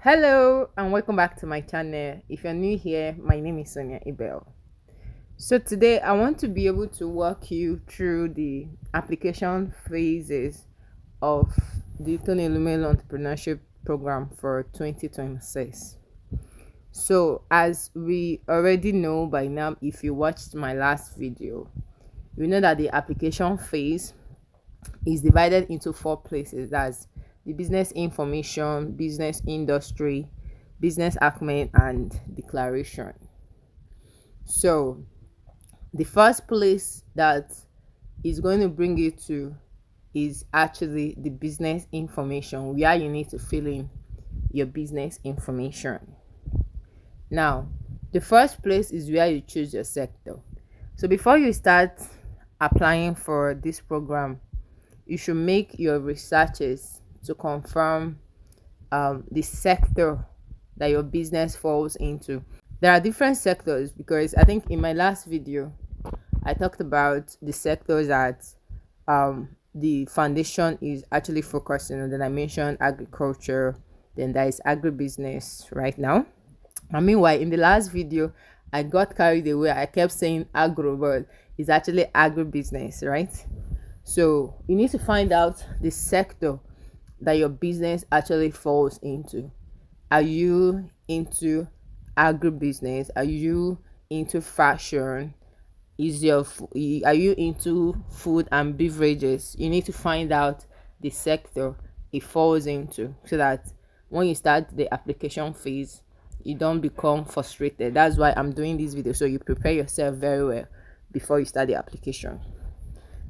Hello and welcome back to my channel. If you're new here, my name is Sonia Ibel. So today I want to be able to walk you through the application phases of the Elumelu Entrepreneurship program for 2026. So as we already know by now, if you watched my last video, you know that the application phase is divided into four places. That's the business information, business industry, business acumen, and declaration. So the first place that is going to bring you to is actually the business information, where you need to fill in your business information. Now the first place is where you choose your sector. So before you start applying for this program, you should make your researches to confirm the sector that your business falls into. There are different sectors, because I think in my last video I talked about the sectors that the foundation is actually focusing on. Then I mentioned agriculture, then there is agribusiness right now. And meanwhile, in the last video I got carried away. I kept saying agro, but it's actually agribusiness, right? So you need to find out the sector that your business actually falls into. Are you into agribusiness? Are you into fashion? Are you into food and beverages? You need to find out the sector it falls into, so that when you start the application phase, you don't become frustrated. That's why I'm doing this video, so you prepare yourself very well before you start the application.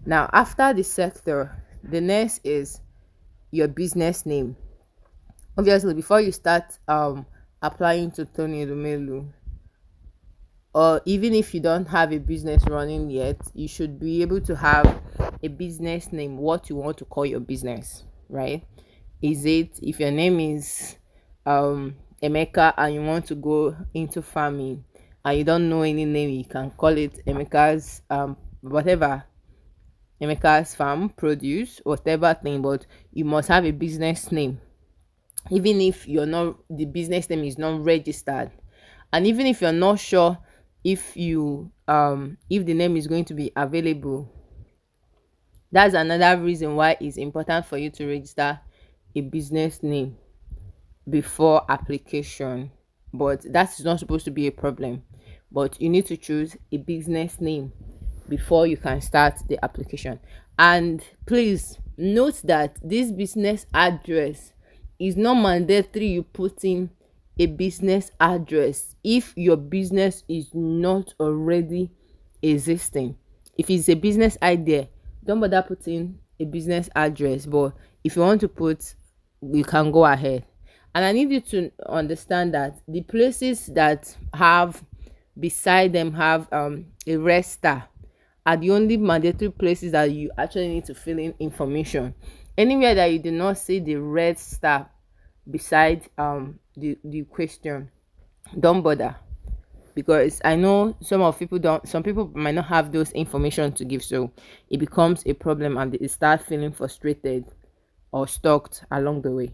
Now after the sector, the next is your business name. Obviously, before you start applying to Elumelu, or even if you don't have a business running yet, you should be able to have a business name, what you want to call your business, right? Is it, if your name is Emeka and you want to go into farming and you don't know any name, you can call it Emeka's whatever, Emeka's farm produce, whatever thing, but you must have a business name. Even if you're not, the business name is not registered, and even if you're not sure if you if the name is going to be available, that's another reason why it's important for you to register a business name before application. But that is not supposed to be a problem, but you need to choose a business name before you can start the application. And please note that this business address is not mandatory you put in a business address if your business is not already existing. If it's a business idea, don't bother putting a business address, but if you want to put, you can go ahead. And I need you to understand that the places that have beside them have a red star are the only mandatory places that you actually need to fill in information. Anywhere that you do not see the red star beside the question, don't bother, because I know some people might not have those information to give, so it becomes a problem and they start feeling frustrated or stuck along the way.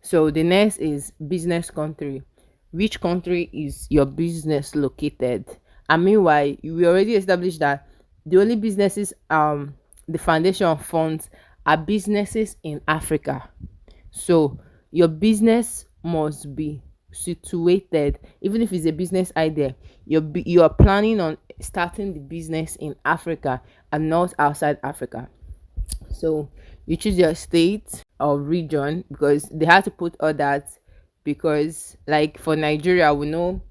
So the next is business country. Which country is your business located? And meanwhile, we already established that the only businesses the foundation funds are businesses in Africa. So your business must be situated, even if it's a business idea, you are planning on starting the business in Africa and not outside Africa. So you choose your state or region, because they have to put all that, because like for Nigeria, we know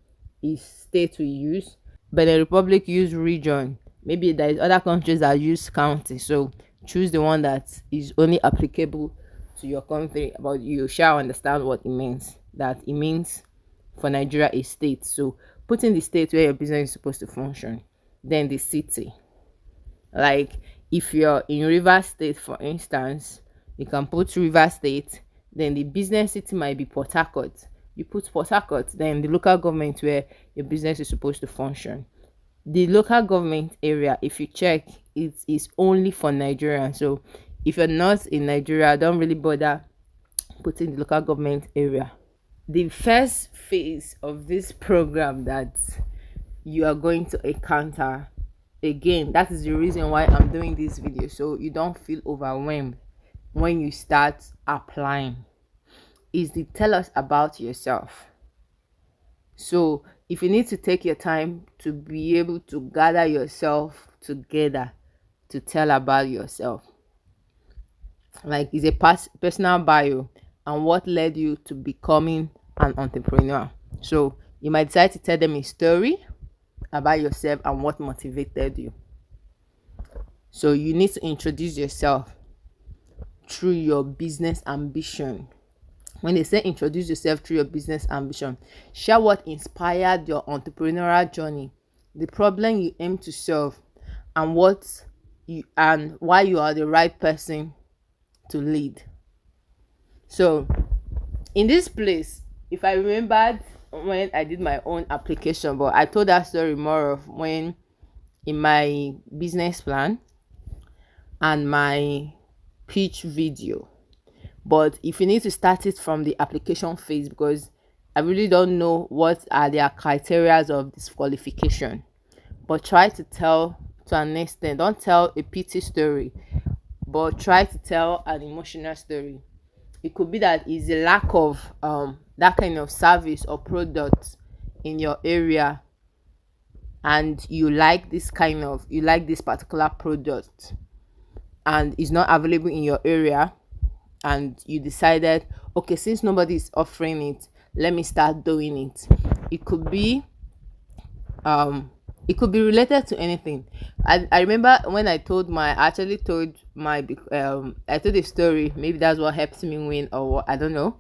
is state we use, but the Republic use region. Maybe there is other countries that use county, so choose the one that is only applicable to your country, but you shall understand what it means. That it means for Nigeria a state, so put in the state where your business is supposed to function. Then the city, like if you're in River State, for instance, you can put River State. Then the business city might be Port Harcourt, you put Port Harcourt. Then the local government where your business is supposed to function. The local government area, if you check, it is only for Nigeria. So if you're not in Nigeria, don't really bother putting the local government area. The first phase of this program that you are going to encounter, again, that is the reason why I'm doing this video, so you don't feel overwhelmed when you start applying, is to tell us about yourself. So if you need to take your time to be able to gather yourself together to tell about yourself, like it's a personal bio and what led you to becoming an entrepreneur. So you might decide to tell them a story about yourself and what motivated you. So you need to introduce yourself through your business ambition. When they say introduce yourself through your business ambition, share what inspired your entrepreneurial journey, the problem you aim to solve, and why you are the right person to lead. So in this place, if I remembered when I did my own application, but I told that story more of when in my business plan and my pitch video. But if you need to start it from the application phase, because I really don't know what are their criteria of disqualification, but try to tell to an extent. Don't tell a pity story, but try to tell an emotional story. It could be that is a lack of that kind of service or product in your area, and you like this particular product and it's not available in your area, and you decided, okay, since nobody is offering it, let me start doing it. It could be related to anything. I remember when I told I told a story. Maybe that's what helped me win, or what, I don't know.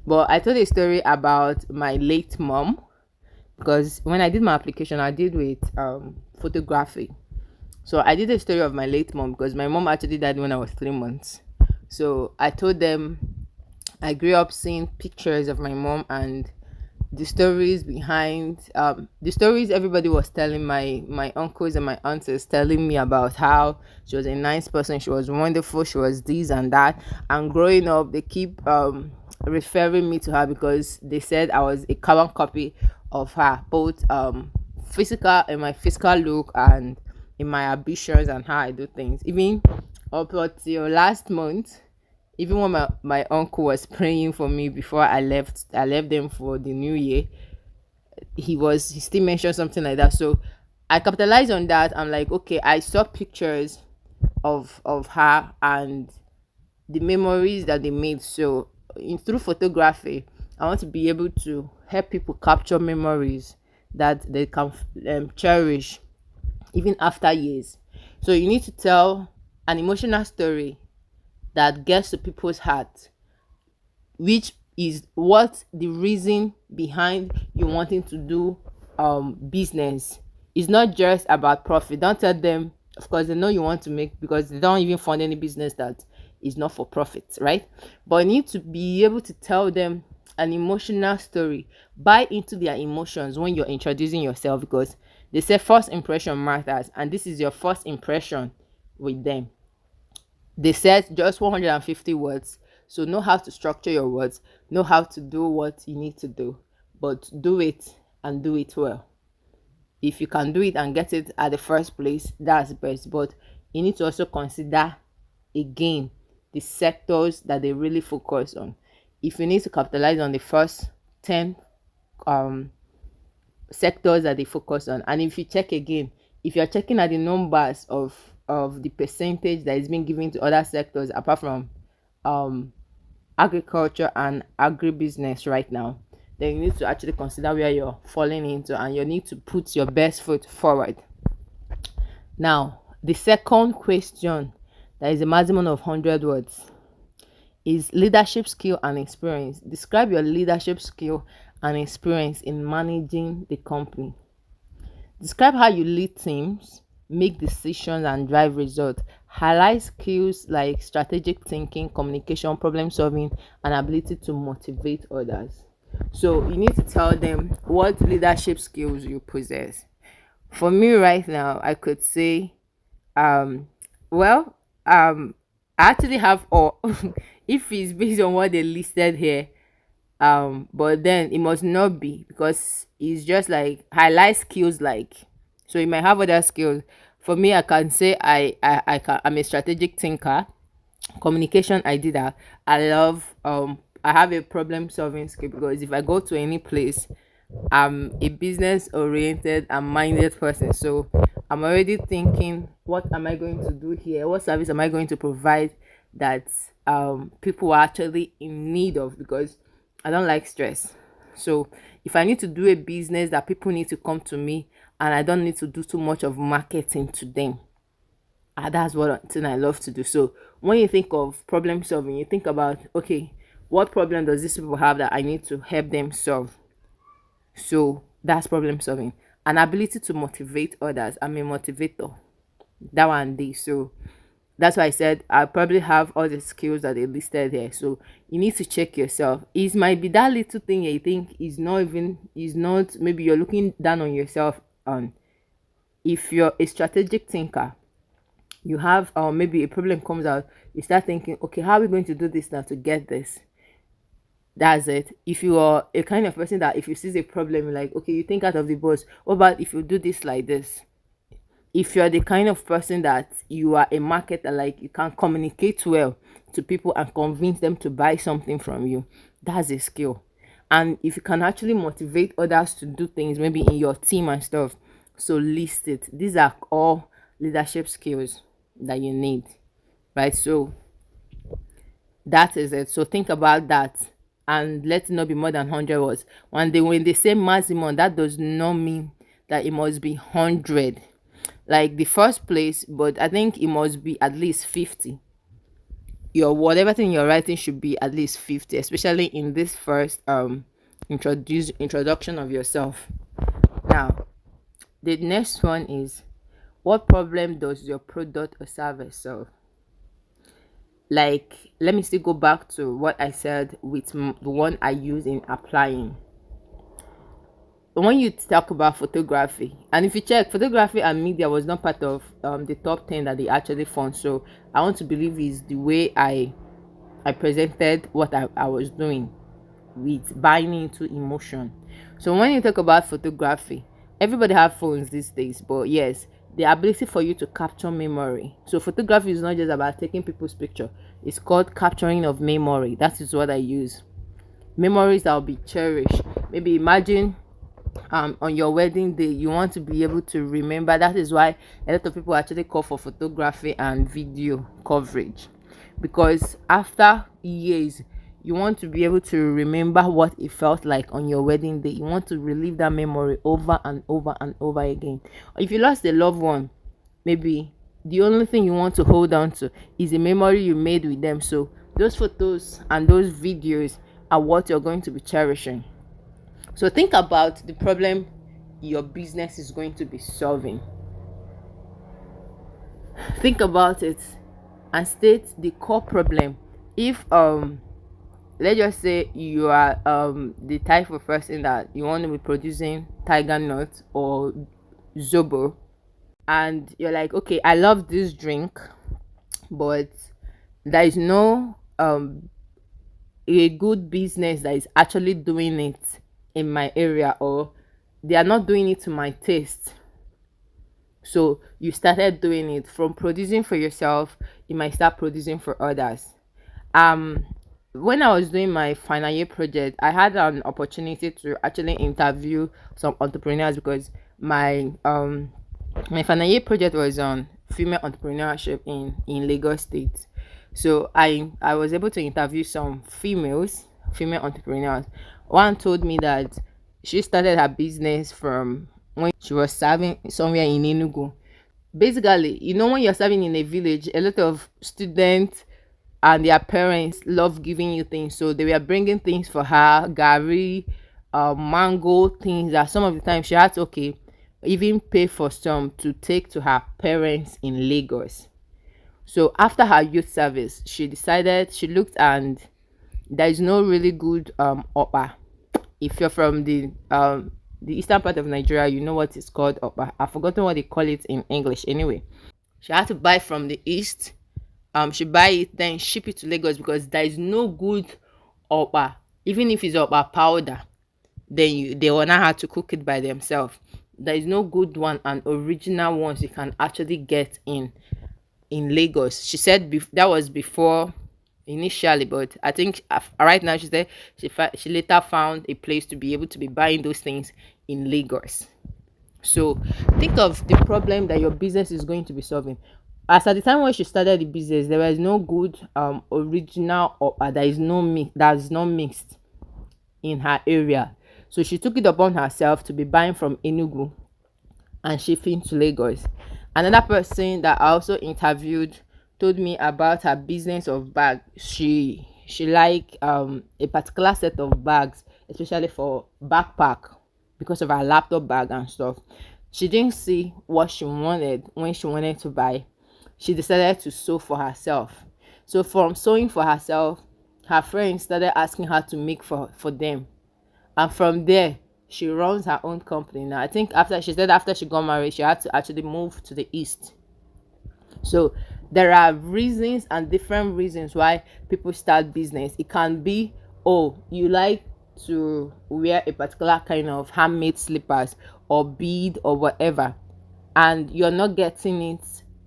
But I told a story about my late mom, because when I did my application, I did with photography. So I did a story of my late mom because my mom actually died when I was 3 months. So I told them I grew up seeing pictures of my mom and the stories behind the stories everybody was telling, my uncles and my aunts telling me about how she was a nice person, she was wonderful, she was this and that. And growing up, they keep referring me to her because they said I was a carbon copy of her, both physical, in my physical look and in my ambitions and how I do things. Even up until last month, even when my uncle was praying for me before I left them for the new year, he still mentioned something like that. So I capitalized on that. I'm like, okay, I saw pictures of her and the memories that they made. So through photography, I want to be able to help people capture memories that they can cherish even after years. So you need to tell an emotional story that gets to people's heart, which is what the reason behind you wanting to do business. It's not just about profit. Don't tell them, of course they know you want to make, because they don't even fund any business that is not for profit, right? But you need to be able to tell them an emotional story. Buy into their emotions when you're introducing yourself, because they say first impression matters, and this is your first impression with them. They said just 150 words, so know how to structure your words, know how to do what you need to do, but do it and do it well. If you can do it and get it at the first place, that's best. But you need to also consider again the sectors that they really focus on. If you need to capitalize on the first 10 sectors that they focus on, and if you check again, if you're checking at the numbers of the percentage that is being given to other sectors apart from agriculture and agribusiness right now, then you need to actually consider where you're falling into, and you need to put your best foot forward. Now, the second question, that is a maximum of 100 words, is leadership skill and experience. Describe your leadership skill and experience in managing the company. Describe how you lead teams, make decisions, and drive results. Highlight skills like strategic thinking, communication, problem solving, and ability to motivate others. So you need to tell them what leadership skills you possess. For me right now, I could say, I actually have all. If it's based on what they listed here, But then it must not be, because it's just like highlight skills. Like, so you might have other skills. For me, I can say I'm a strategic thinker. Communication, I did that. I love I have a problem solving skill, because if I go to any place, I'm a business oriented and minded person. So I'm already thinking, what am I going to do here? What service am I going to provide that people are actually in need of? Because I don't like stress. So if I need to do a business that people need to come to me, and I don't need to do too much of marketing to them, that's what thing I love to do. So when you think of problem solving, you think about, okay, what problem does this people have that I need to help them solve? So that's problem solving. An ability to motivate others. I'm a motivator. That one day. So that's why I said I probably have all the skills that they listed here. So you need to check yourself. It might be that little thing you think is not, maybe you're looking down on yourself on. If you're a strategic thinker, you have maybe a problem comes out, you start thinking, okay, how are we going to do this now to get this? That's it. If you are a kind of person that if you see a problem, you're like, okay, you think out of the box. What about if you do this like this? If you're the kind of person that you are a marketer, like you can communicate well to people and convince them to buy something from you, that's a skill. And if you can actually motivate others to do things, maybe in your team and stuff, so list it. These are all leadership skills that you need, right? So that is it. So think about that, and let it not be more than 100 words. When they say maximum, that does not mean that it must be 100 like the first place, but I think it must be at least 50. Your whatever thing you're writing should be at least 50, especially in this first introduction of yourself. Now, the next one is, what problem does your product or service solve? Like, let me still go back to what I said with the one I use in applying. When you talk about photography, and if you check, photography and media was not part of the top 10 that they actually found. So I want to believe is the way I presented what I was doing with buying into emotion. So when you talk about photography, everybody have phones these days, but yes, the ability for you to capture memory. So photography is not just about taking people's picture, it's called capturing of memory. That is what I use. Memories that will be cherished. Maybe imagine on your wedding day, you want to be able to remember. That is why a lot of people actually call for photography and video coverage, because after years you want to be able to remember what it felt like on your wedding day. You want to relive that memory over and over and over again. If you lost a loved one, maybe the only thing you want to hold on to is the memory you made with them. So those photos and those videos are what you're going to be cherishing. So think about the problem your business is going to be solving. Think about it and state the core problem. If let's just say you are the type of person that you want to be producing tiger nut or zobo, and you're like, okay, I love this drink, but there is no a good business that is actually doing it in my area, or they are not doing it to my taste. So you started doing it. From producing for yourself, you might start producing for others. um when I was doing my final year project, I had an opportunity to actually interview some entrepreneurs, because my final year project was on female entrepreneurship in Lagos State. So I was able to interview some female entrepreneurs. One told me that she started her business from when she was serving somewhere in Enugu. Basically, when you're serving in a village, a lot of students and their parents love giving you things. So they were bringing things for her, gari, mango, things that some of the time she had to, okay, even pay for some to take to her parents in Lagos. So after her youth service, she looked, and there is no really good oppa. If you're from the eastern part of Nigeria, you know what it's called oppa. I've forgotten what they call it in English anyway. She had to buy from the east. She buy it, then ship it to Lagos, because there is no good oppa Even if it's about powder, then they will not have to cook it by themselves. There is no good one and original ones you can actually get in Lagos. She said that was before initially, but I think right now she said she later found a place to be able to be buying those things in Lagos. So think of the problem that your business is going to be solving. As at the time when she started the business, there was no good original, or there is no mix that is not mixed in her area. So she took it upon herself to be buying from Enugu and shipping to Lagos. Another person that I also interviewed told me about her business of bag. She like a particular set of bags, especially for backpack, because of her laptop bag and stuff. She didn't see what she wanted when she wanted to buy. She decided to sew for herself. So from sewing for herself, her friends started asking her to make for them, and from there she runs her own company now. I think after she got married, she had to actually move to the east. So there are reasons and different reasons why people start business. It can be, oh, you like to wear a particular kind of handmade slippers or bead or whatever, and you're not getting it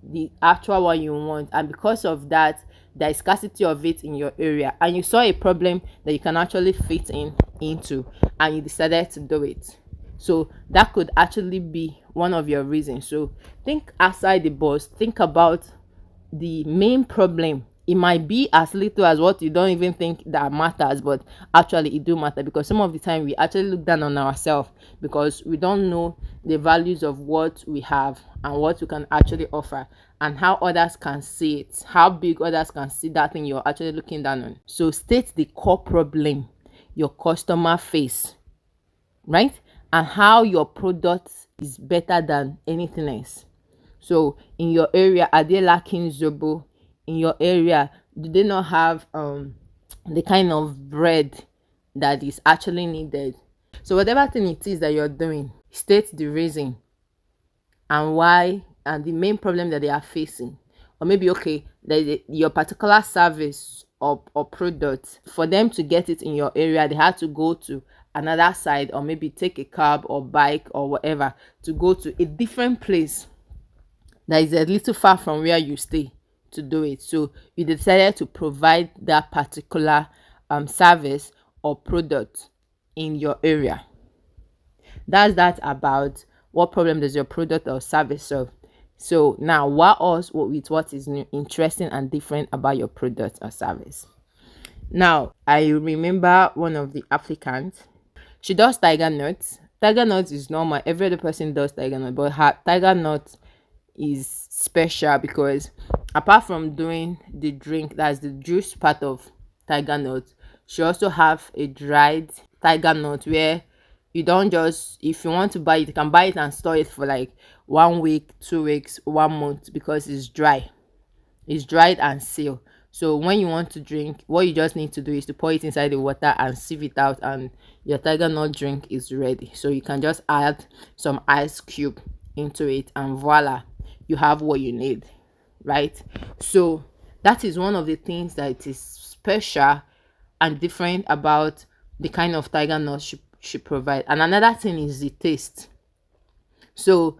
the actual one you want, and because of that there is scarcity of it in your area, and you saw a problem that you can actually fit into, and you decided to do it. So that could actually be one of your reasons. So think outside the box. Think about the main problem. It might be as little as what you don't even think that matters, but actually it do matter, because some of the time we actually look down on ourselves because we don't know the values of what we have and what we can actually offer, and how others can see it, how big others can see that thing you're actually looking down on. So state the core problem your customer face, right? And how your product is better than anything else. So in your area, are they lacking zobo? In your area, do they not have the kind of bread that is actually needed? So whatever thing it is that you're doing, state the reason and why, and the main problem that they are facing. Or maybe, okay, your particular service or product, for them to get it in your area, they had to go to another side, or maybe take a cab or bike or whatever to go to a different place that is a little far from where you stay to do it. So you decided to provide that particular service or product in your area. That's that about what problem does your product or service solve. So now, what else with what is new, interesting and different about your product or service? Now, I remember one of the applicants. She does tiger nuts. Tiger nuts is normal. Every other person does tiger nuts, but her tiger nut is special because apart from doing the drink, that's the juice part of tiger nut, she also have a dried tiger nut where you don't just, if you want to buy it, you can buy it and store it for like 1 week, 2 weeks, 1 month, because it's dried and sealed. So when you want to drink, what you just need to do is to pour it inside the water and sieve it out, and your tiger nut drink is ready. So you can just add some ice cube into it, and voila, you have what you need, right? So that is one of the things that is special and different about the kind of tiger nut she provide. And another thing is the taste. So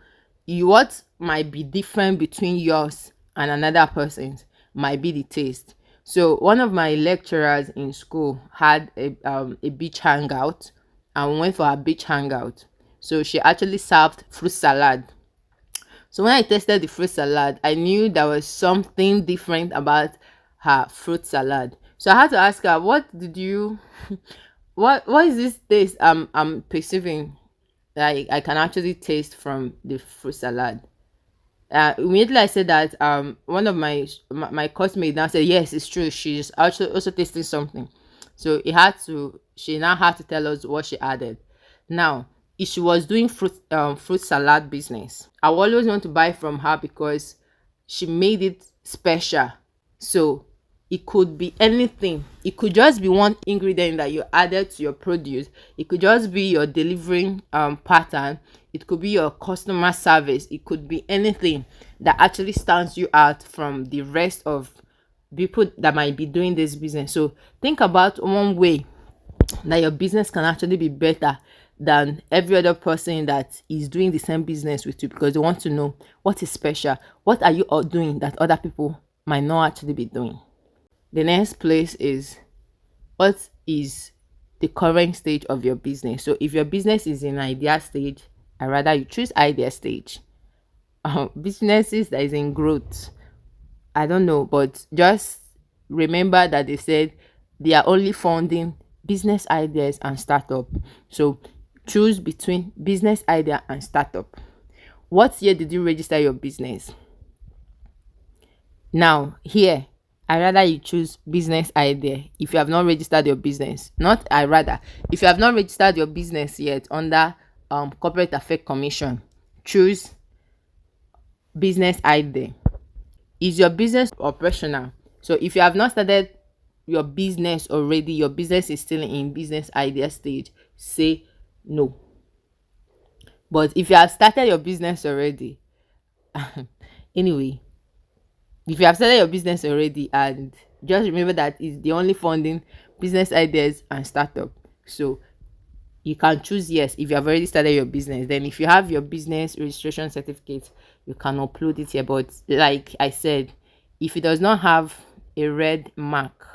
what might be different between yours and another person's might be the taste. So one of my lecturers in school had a beach hangout, and we went for a beach hangout. So she actually served fruit salad. So when I tasted the fruit salad, I knew there was something different about her fruit salad. So I had to ask her, what did you what is this taste I'm perceiving that I can actually taste from the fruit salad? Immediately I said that one of my classmates now said, yes, it's true, she's also tasting something. So she now had to tell us what she added. Now, if she was doing fruit salad business, I always want to buy from her because she made it special. So it could be anything. It could just be one ingredient that you added to your produce. It could just be your delivering pattern. It could be your customer service. It could be anything that actually stands you out from the rest of people that might be doing this business. So think about one way that your business can actually be better than every other person that is doing the same business with you, because they want to know what is special, what are you all doing that other people might not actually be doing. The next place is, what is the current stage of your business? So if your business is in idea stage, I rather you choose idea stage. Businesses that is in growth, I don't know, but just remember that they said they are only funding business ideas and startup. So choose between business idea and startup. What year did you register your business? Now, here, I rather you choose business idea if you have not registered your business. Not I rather. If you have not registered your business yet under Corporate Affairs Commission, choose business idea. Is your business operational? So if you have not started your business already, your business is still in business idea stage, say no. But if you have started your business already, anyway, if you have started your business already, and just remember that is the only funding business ideas and startup. So you can choose yes if you have already started your business. Then if you have your business registration certificate, you can upload it here. But like I said, if it does not have a red mark,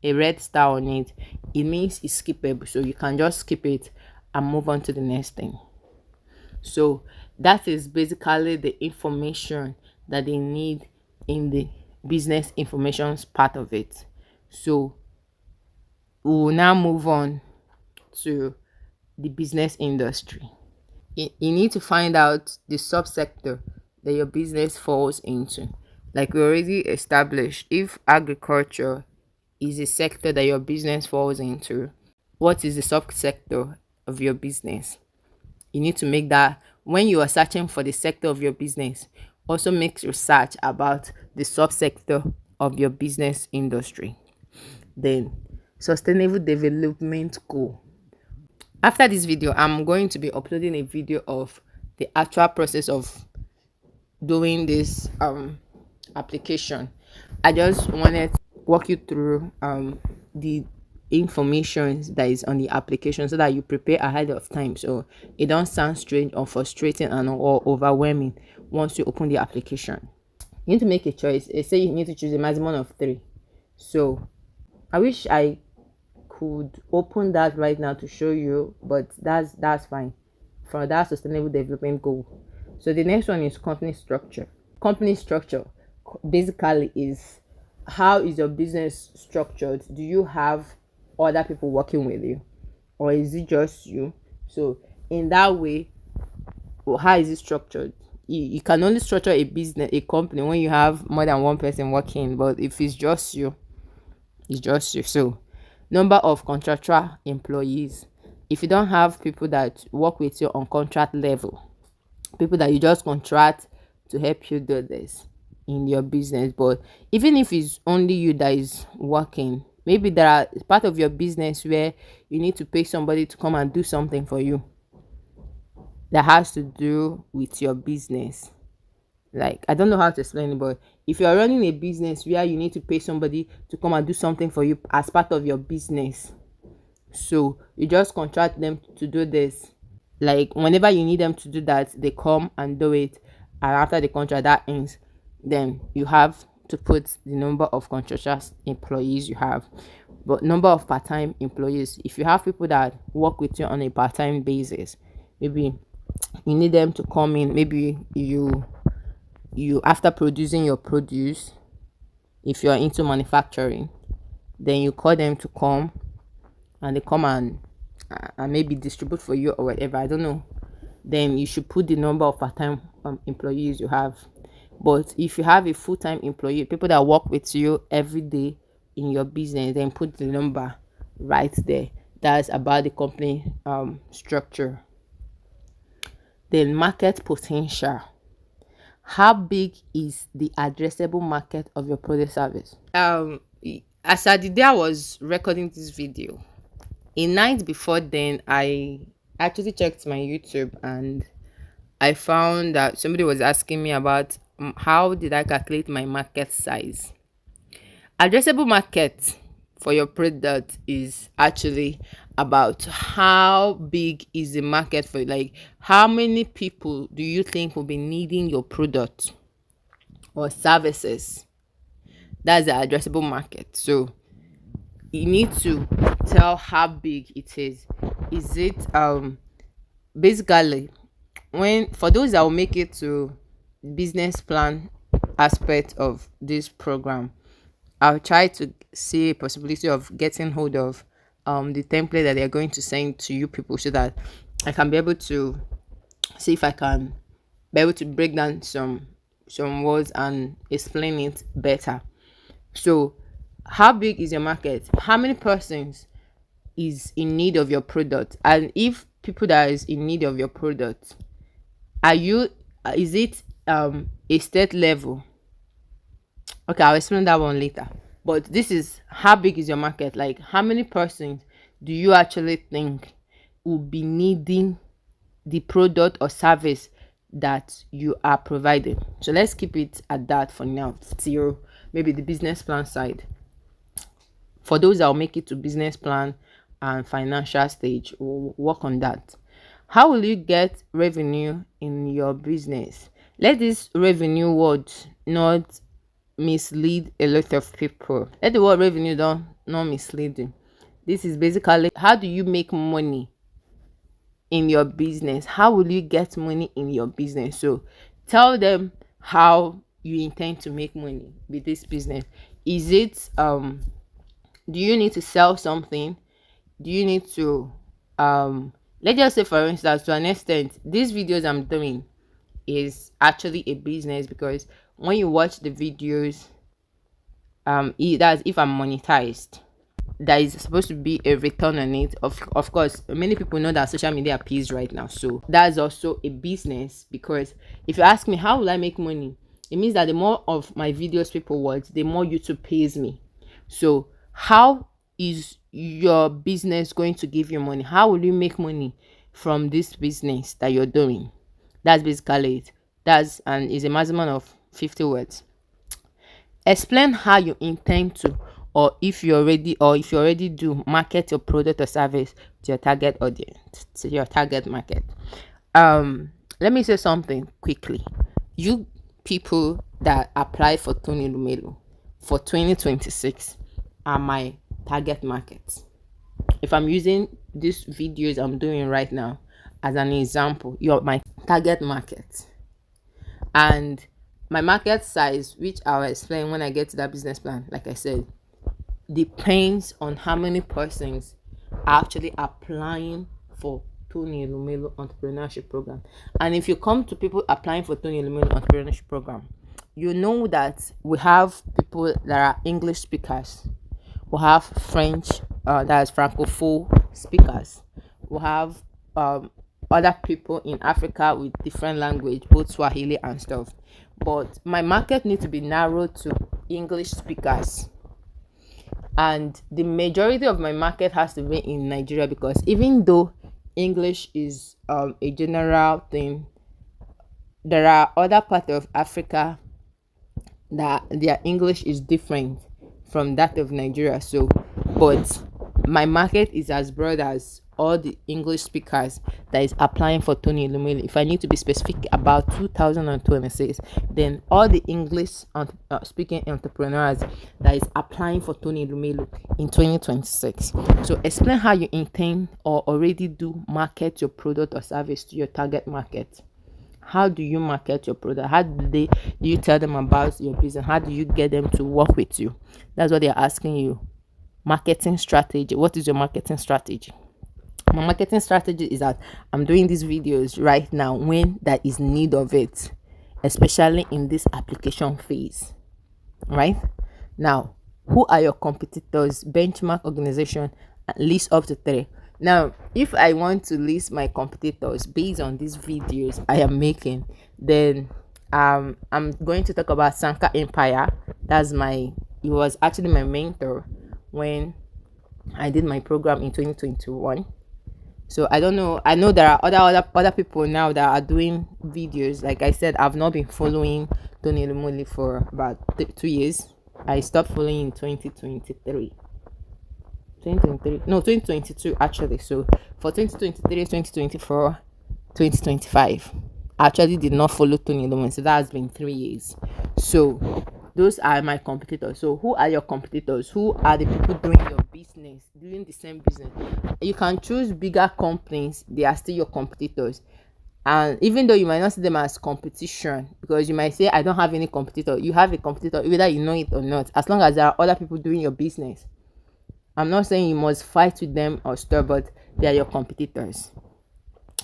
a red star on it, it means it's skippable. So you can just skip it and move on to the next thing. So that is basically the information that they need in the business information part of it. So we will now move on to the business industry. You need to find out the subsector that your business falls into. Like we already established, if agriculture is a sector that your business falls into, what is the subsector of your business? You need to make that when you are searching for the sector of your business, also make research about the subsector of your business industry. Then, sustainable development goal. After this video, I'm going to be uploading a video of the actual process of doing this application. I just wanted to walk you through the information that is on the application so that you prepare ahead of time, so it don't sound strange or frustrating and or overwhelming once you open the application. You need to make a choice. They say you need to choose a maximum of 3. So I wish I could open that right now to show you, but that's fine for that sustainable development goal. So the next one is company structure. Company structure basically is, how is your business structured? Do you have other people working with you, or is it just you? So in that way, how is it structured? You can only structure a business, a company, when you have more than one person working. But if it's just you, it's just you. So number of contractual employees. If you don't have people that work with you on contract level, people that you just contract to help you do this in your business. But even if it's only you that is working, maybe there are part of your business where you need to pay somebody to come and do something for you that has to do with your business. Like, I don't know how to explain it, but if you are running a business where you need to pay somebody to come and do something for you as part of your business, so you just contract them to do this. Like, whenever you need them to do that, they come and do it, and after the contract that ends, then you have to put the number of contractual employees you have. But number of part-time employees, if you have people that work with you on a part-time basis, maybe you need them to come in, maybe you after producing your produce, if you're into manufacturing, then you call them to come, and they come and maybe distribute for you or whatever, I don't know. Then you should put the number of part-time employees you have. But if you have a full-time employee, people that work with you every day in your business, then put the number right there. That's about the company structure. Then market potential. How big is the addressable market of your product service? As at the day I was recording this video, a night before then, I actually checked my YouTube and I found that somebody was asking me about how did I calculate my market size. Addressable market for your product is actually about how big is the market for it. Like, how many people do you think will be needing your product or services? That's the addressable market. So you need to tell how big it is. Is it basically, when for those that will make it to business plan aspect of this program, I'll try to see a possibility of getting hold of the template that they're going to send to you people, so that I can be able to see if I can be able to break down some words and explain it better. So, how big is your market? How many persons is in need of your product? And if people that is in need of your product, are you is it a state level? Okay, I'll explain that one later. But this is how big is your market? Like, how many persons do you actually think will be needing the product or service that you are providing? So let's keep it at that for now, till maybe the business plan side. For those that will make it to business plan and financial stage, we'll work on that. How will you get revenue in your business? Let this revenue word not mislead a lot of people. Let the word revenue not misleading. This is basically, how do you make money in your business? How will you get money in your business? So tell them how you intend to make money with this business. Is it do you need to sell something? Do you need to let's just say, for instance, to an extent, these videos I'm doing is actually a business, because when you watch the videos, that's if I'm monetized, there is supposed to be a return on it. Of course, many people know that social media pays right now, so that's also a business. Because if you ask me how will I make money, it means that the more of my videos people watch, the more YouTube pays me. So how is your business going to give you money? How will you make money from this business that you're doing? That's basically it. That's and is a maximum of 50 words. Explain how you intend to, or if you already do, market your product or service to your target audience, to your target market. Let me say something quickly. You people that apply for Tony Elumelu for 2026 are my target market. If I'm using these videos I'm doing right now as an example, you're my target market. And my market size, which I'll explain when I get to that business plan, like I said, depends on how many persons are actually applying for Tony Elumelu Entrepreneurship Program. And if you come to people applying for Tony Elumelu Entrepreneurship Program, you know that we have people that are English speakers, we have French, that's Francophone speakers, we have other people in Africa with different language, both Swahili and stuff. But my market needs to be narrowed to English speakers, and the majority of my market has to be in Nigeria, because even though English is a general thing, there are other parts of Africa that their English is different from that of Nigeria. So, but my market is as broad as all the English speakers that is applying for Tony Elumelu. If I need to be specific about 2026, then all the English speaking entrepreneurs that is applying for Tony Elumelu in 2026. So explain how you intend or already do market your product or service to your target market. How do you market your product? How do you tell them about your business? How do you get them to work with you? That's what they're asking you. Marketing strategy. What is your marketing strategy? My marketing strategy is that I'm doing these videos right now when there is need of it, especially in this application phase. Right now, who are your competitors? Benchmark organization, list up to 3. Now, if I want to list my competitors based on these videos I am making, then I'm going to talk about Sanka Empire. He was actually my mentor when I did my program in 2021. So I don't know. I know there are other people now that are doing videos. Like I said, I've not been following Tony Elumelu for about 2 years. I stopped following in 2023. 2023, no, 2022 actually. So for 2023, 2024, 2025, I actually did not follow Tony Elumelu. So that has been 3 years. So those are my competitors. So who are your competitors? Who are the people doing your business, doing the same business? You can choose bigger companies, they are still your competitors. And even though you might not see them as competition, because you might say, I don't have any competitor, you have a competitor, whether you know it or not, as long as there are other people doing your business. I'm not saying you must fight with them or stuff, but they are your competitors,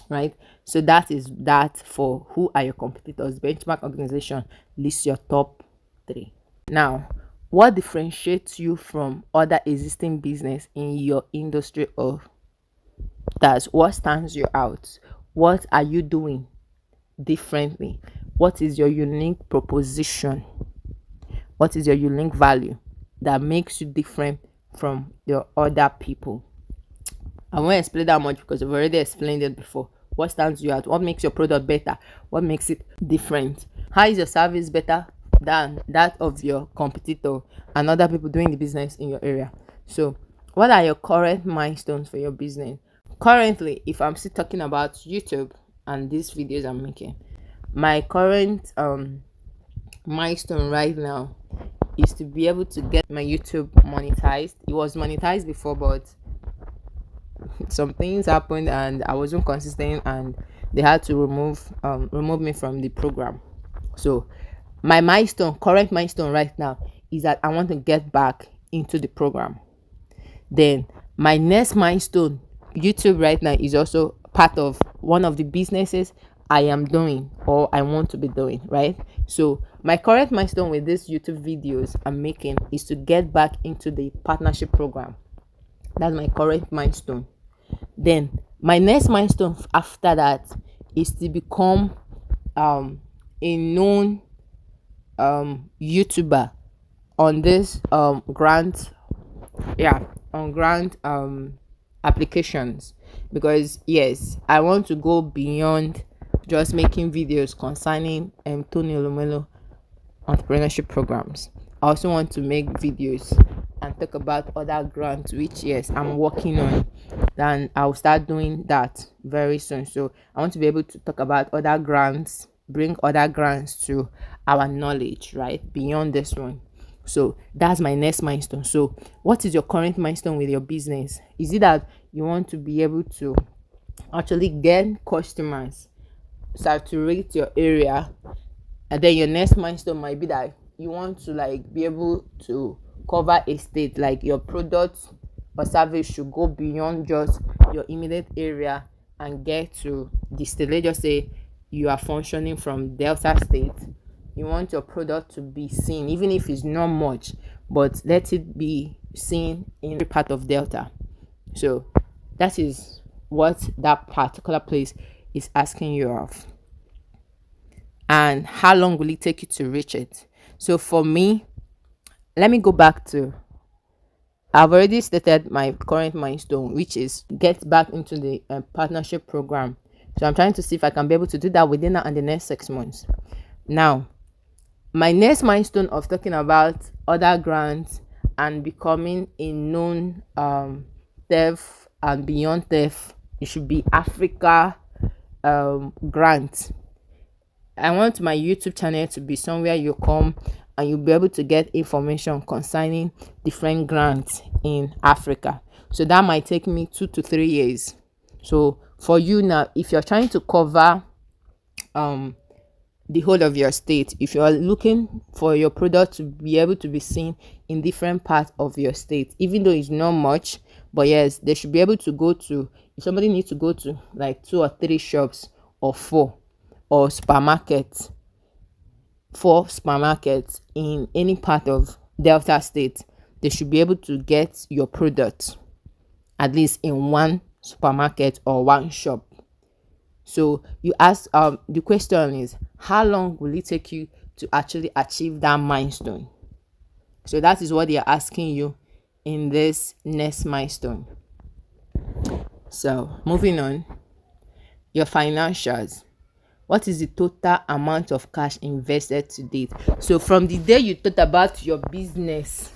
right? So that is that for who are your competitors. Benchmark organization lists your top 3. Now, what differentiates you from other existing business in your industry? Of that's what stands you out. What are you doing differently? What is your unique proposition? What is your unique value that makes you different from your other people? I won't explain that much because I've already explained it before. What stands you out? What makes your product better? What makes it different? How is your service better than that of your competitor and other people doing the business in your area? So what are your current milestones for your business? Currently, if I'm still talking about YouTube and these videos I'm making, my current milestone right now is to be able to get my YouTube monetized. It was monetized before, but some things happened and I wasn't consistent, and they had to remove me from the program. So my current milestone right now is that I want to get back into the program. Then my next milestone, YouTube right now, is also part of one of the businesses I am doing or I want to be doing, right? So my current milestone with these YouTube videos I'm making is to get back into the partnership program. That's my current milestone. Then my next milestone after that is to become a known YouTuber on this grant applications, because yes, I want to go beyond just making videos concerning Tony Elumelu entrepreneurship programs. I also want to make videos and talk about other grants, which yes, I'm working on. Then I'll start doing that very soon. So I want to be able to talk about other grants, bring other grants to our knowledge, right, beyond this one. So that's my next milestone. So what is your current milestone with your business? Is it that you want to be able to actually get customers, saturate your area, and then your next milestone might be that you want to be able to cover a state, like your product or service should go beyond just your immediate area and get to the state. Let's just say you are functioning from Delta State. You want your product to be seen, even if it's not much, but let it be seen in every part of Delta. So that is what that particular place is asking you of. And how long will it take you to reach it? So for me, let me go back to, I've already stated my current milestone, which is get back into the partnership program. So I'm trying to see if I can be able to do that within that and the next 6 months. Now, my next milestone of talking about other grants and becoming a known TEF and beyond TEF, it should be Africa grant. I want my YouTube channel to be somewhere you come and you'll be able to get information concerning different grants in Africa. So that might take me 2 to 3 years. So for you now, if you're trying to cover the whole of your state, if you're looking for your product to be able to be seen in different parts of your state, even though it's not much, but yes, they should be able to go to, if somebody needs to go to like 2 or 3 shops or 4 or supermarkets, 4 supermarkets in any part of Delta State, they should be able to get your product at least in 1 supermarket or 1 shop. So you ask, the question is, how long will it take you to actually achieve that milestone? So that is what they are asking you in this next milestone. So moving on, your financials. What is the total amount of cash invested to date? So from the day you thought about your business,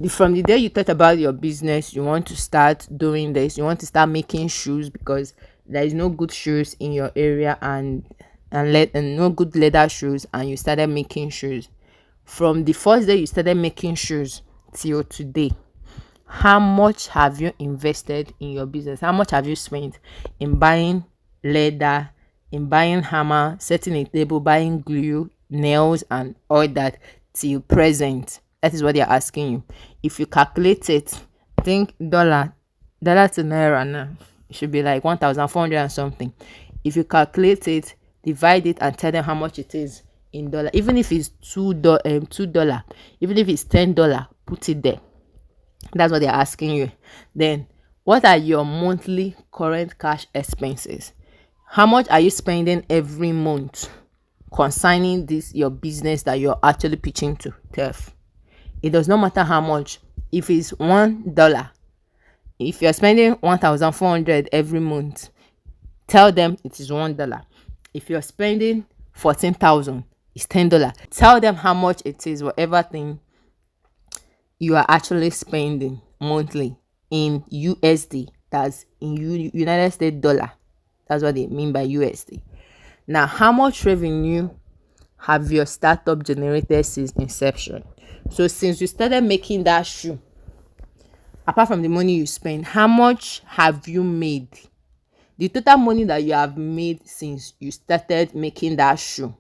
From the day you thought about your business, you want to start doing this, you want to start making shoes because there is no good shoes in your area, and no good leather shoes, and you started making shoes. From the first day you started making shoes till today, how much have you invested in your business? How much have you spent in buying leather, in buying hammer, setting a table, buying glue, nails, and all that till present? That is what they're asking you. If you calculate it, I think dollar to naira now, it should be like 1,400 and something. If you calculate it, divide it, and tell them how much it is in dollar. Even if it's $2, even if it's $10, put it there. That's what they're asking you. Then, what are your monthly current cash expenses? How much are you spending every month concerning this your business that you're actually pitching to TEF? It does not matter how much. If it's $1, if you're spending 1,400 every month, tell them it is $1. If you're spending 14,000, it's $10. Tell them how much it is, whatever thing you are actually spending monthly in USD. That's in United States dollar. That's what they mean by USD. Now, how much revenue have your startup generated since inception? So since you started making that shoe, apart from the money you spend, how much have you made? The total money that you have made since you started making that shoe,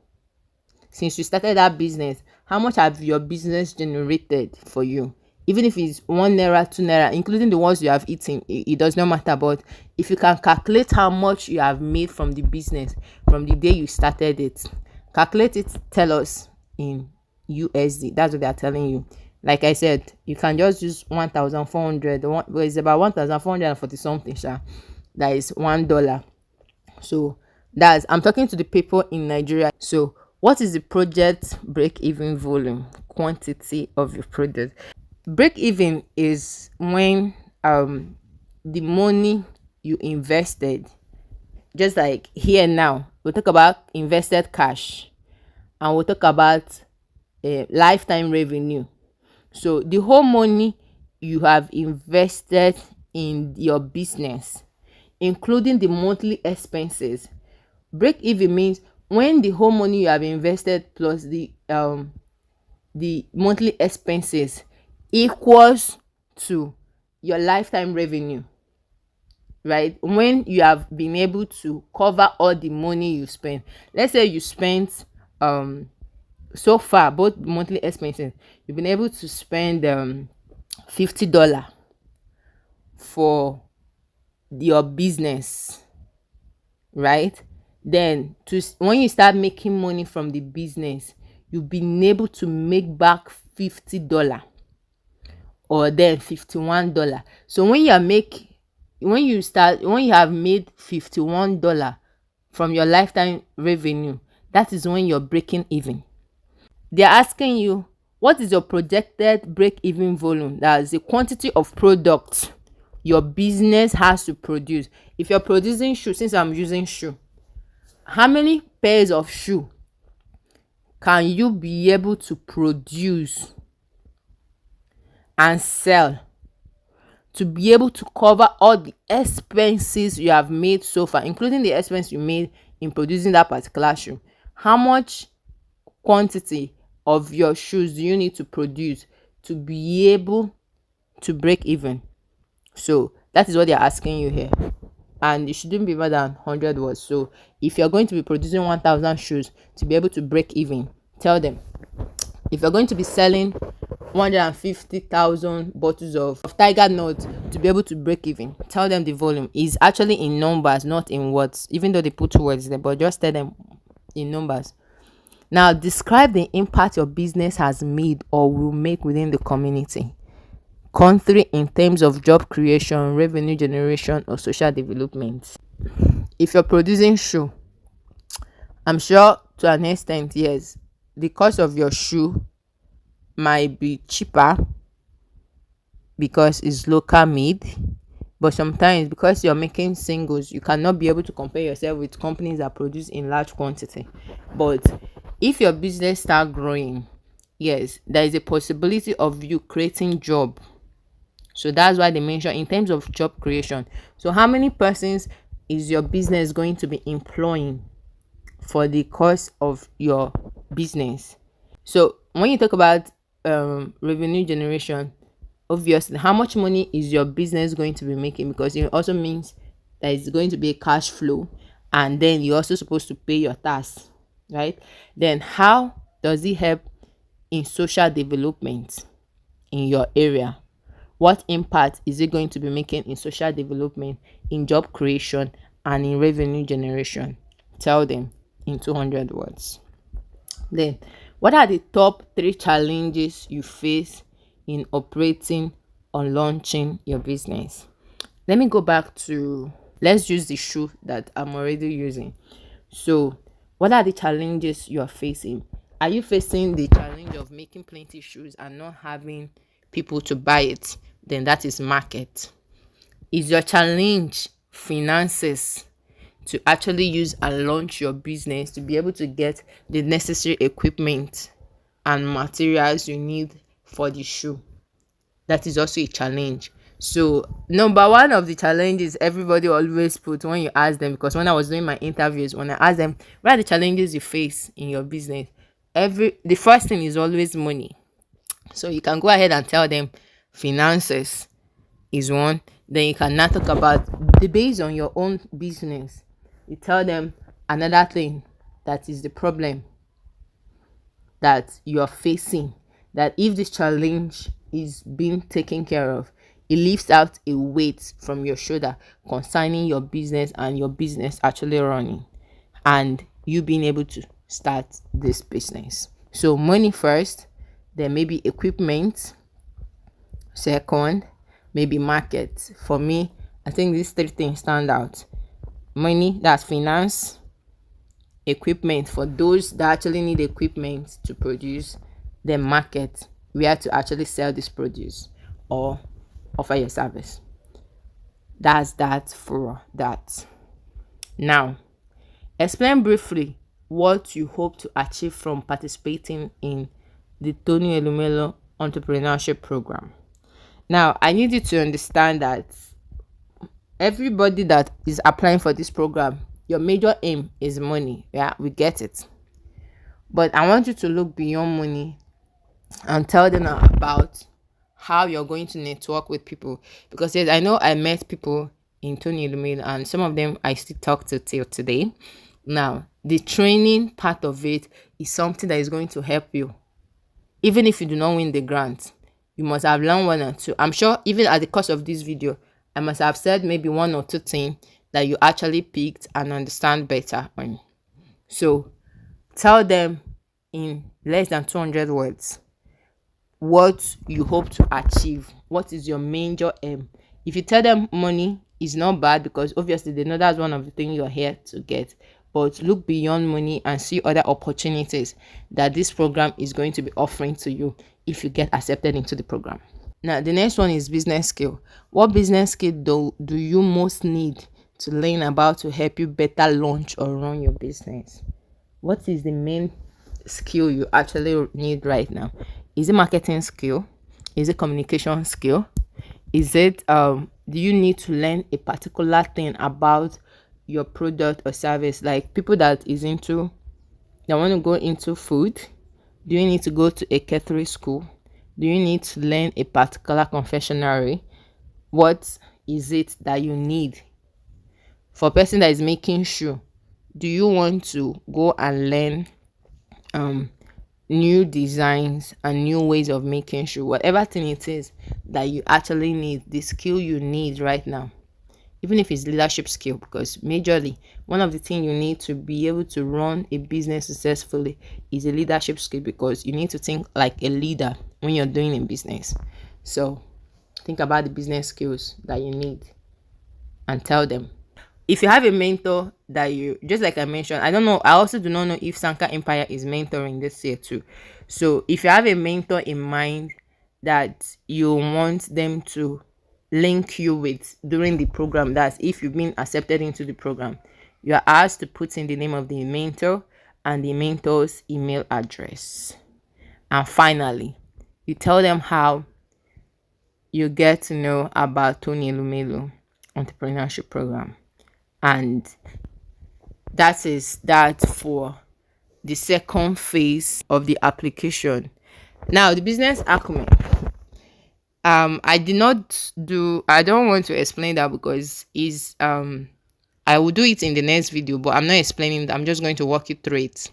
since you started that business, how much have your business generated for you? Even if it's 1 naira, 2 naira, including the ones you have eaten, it does not matter. But if you can calculate how much you have made from the business from the day you started it, calculate it, tell us in USD. That's what they are telling you. Like I said, you can just use 1,400. It's about 1,440 something. That is $1. So I'm talking to the people in Nigeria. So what is the project break-even volume, quantity of your product? Break-even is when the money you invested, just like here now, we'll talk about invested cash, and we'll talk about lifetime revenue. So the whole money you have invested in your business, including the monthly expenses. Break-even means when the whole money you have invested plus the monthly expenses equals to your lifetime revenue, right? When you have been able to cover all the money you spend. Let's say you spent so far, both monthly expenses, you've been able to spend $50 for your business, right? Then when you start making money from the business, you've been able to make back $50 or then $51. So when you have made $51 from your lifetime revenue, that is when you're breaking even. They're asking you, what is your projected break-even volume? That is the quantity of products your business has to produce. If you're producing shoe, since I'm using shoe, how many pairs of shoe can you be able to produce and sell to be able to cover all the expenses you have made so far, including the expense you made in producing that particular shoe? How much quantity of your shoes do you need to produce to be able to break even? So that is what they're asking you here, and it shouldn't be more than 100 words. So if you're going to be producing 1,000 shoes to be able to break even, tell them. If you're going to be selling 150,000 bottles of tiger nuts to be able to break even, tell them the volume is actually in numbers, not in words, even though they put words there, but just tell them in numbers. Now describe the impact your business has made or will make within the community, country, in terms of job creation, revenue generation, or social development. If you're producing shoe, I'm sure to an extent, yes, the cost of your shoe might be cheaper because it's local made, but sometimes because you're making singles, you cannot be able to compare yourself with companies that produce in large quantity. But if your business start growing, yes, there is a possibility of you creating job. So that's why they mention in terms of job creation. So how many persons is your business going to be employing for the course of your business? So when you talk about revenue generation, obviously how much money is your business going to be making, because it also means that it's going to be a cash flow, and then you're also supposed to pay your tax, right? Then how does it help in social development in your area? What impact is it going to be making in social development, in job creation, and in revenue generation? Tell them in 200 words. Then, what are the top 3 challenges you face in operating or launching your business? Let me go back to, let's use the shoe that I'm already using. So, what are the challenges you are facing? Are you facing the challenge of making plenty shoes and not having people to buy it? Then that is market. Is your challenge finances, to actually use and launch your business, to be able to get the necessary equipment and materials you need for the shoe? That is also a challenge. So number one of the challenges everybody always put when you ask them, because when I was doing my interviews, when I asked them what are the challenges you face in your business, the first thing is always money. So you can go ahead and tell them finances is one. Then you can now talk about the based on your own business. You tell them another thing that is the problem that you are facing, that if this challenge is being taken care of, it lifts out a weight from your shoulder concerning your business and your business actually running and you being able to start this business. So money first, then maybe equipment second, maybe market. For me, I think these 3 things stand out. Money, that's finance. Equipment, for those that actually need equipment to produce. Then market, where to actually sell this produce or offer your service. That's that for that. Now, explain briefly what you hope to achieve from participating in the Tony Elumelu Entrepreneurship Program. Now, I need you to understand that everybody that is applying for this program, your major aim is money. Yeah, we get it. But I want you to look beyond money and tell them about how you're going to network with people. Because yes, I know I met people in Tony Elumelu and some of them I still talk to till today. Now, the training part of it is something that is going to help you. Even if you do not win the grant, you must have learned 1 or 2. I'm sure even at the course of this video, I must have said maybe 1 or 2 things that you actually picked and understand better on. So tell them in less than 200 words what you hope to achieve. What is your major aim? If you tell them money is not bad, because obviously they know that's one of the things you're here to get, but look beyond money and see other opportunities that this program is going to be offering to you if you get accepted into the program. Now, the next one is business skill. What business skill do you most need to learn about to help you better launch or run your business? What is the main skill you actually need right now? Is it marketing skill? Is it communication skill? Is it do you need to learn a particular thing about your product or service? Like people that want to go into food, do you need to go to a catering school? Do you need to learn a particular confectionery? What is it that you need? For a person that is making shoe, do you want to go and learn new designs and new ways of making shoe? Whatever thing it is that you actually need, the skill you need right now, even if it's leadership skill, because majorly one of the things you need to be able to run a business successfully is a leadership skill, because you need to think like a leader when you're doing a business. So think about the business skills that you need and tell them. If you have a mentor that you, just like I mentioned, I don't know, I also do not know if Sanka Empire is mentoring this year too. So if you have a mentor in mind that you want them to link you with during the program, that's if you've been accepted into the program, you are asked to put in the name of the mentor and the mentor's email address. And finally, you tell them how you get to know about Tony Elumelu Entrepreneurship Program. And that is that for the second phase of the application. Now, the business acumen. I did not do. I don't want to explain that because is I will do it in the next video, but I'm not explaining that. I'm just going to walk you through it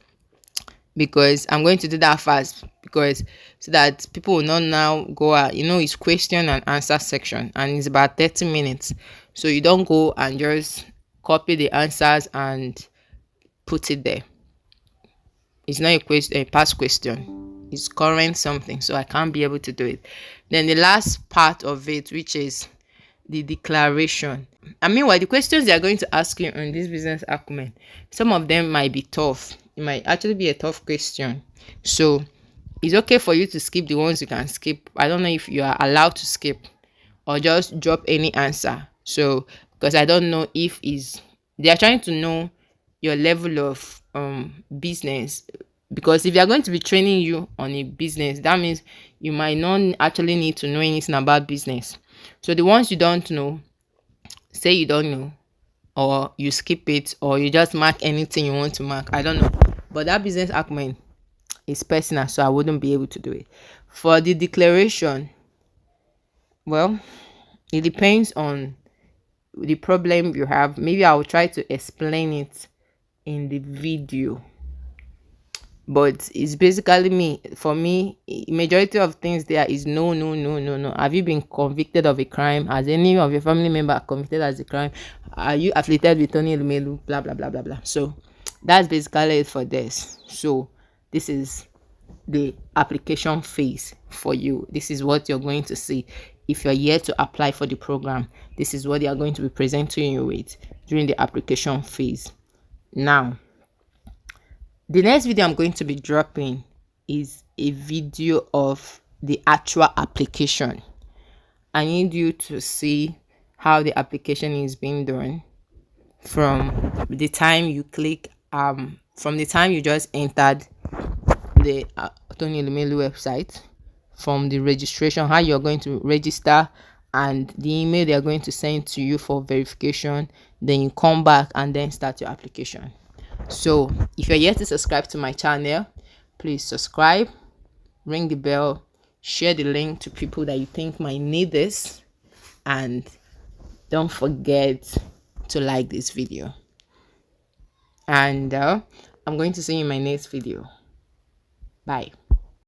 because I'm going to do that fast because so that people will not now go out. It's question and answer section and it's about 30 minutes. So you don't go and just copy the answers and put it there. It's not a past question. It's current something. So I can't be able to do it. Then the last part of it, which is the declaration. Meanwhile, the questions they are going to ask you on this business acumen, some of them might be tough. It might actually be a tough question. So it's okay for you to skip the ones you can skip. I don't know if you are allowed to skip or just drop any answer. So because I don't know if they are trying to know your level of business, because if they are going to be training you on a business, that means you might not actually need to know anything about business. So the ones you don't know, say you don't know, or you skip it, or you just mark anything you want to mark. I don't know. But that business acumen is personal, so I wouldn't be able to do it. For the declaration, well, it depends on the problem you have. Maybe I will try to explain it in the video. But it's basically for me, majority of things there is no. Have you been convicted of a crime? Has any of your family member convicted as a crime? Are you affiliated with Tony Elumelu? Blah, blah, blah, blah, blah. So that's basically it for this. So this is the application phase for you. This is what you're going to see. If you're yet to apply for the program, this is what they are going to be presenting you with during the application phase. Now, the next video I'm going to be dropping is a video of the actual application. I need you to see how the application is being done from the time you click, from the time you just entered the Tony Elumelu website, from the registration, how you're going to register, and the email they are going to send to you for verification. Then you come back and then start your application. So if you're yet to subscribe to my channel, please subscribe, ring the bell, share the link to people that you think might need this, and don't forget to like this video. And I'm going to see you in my next video. Bye.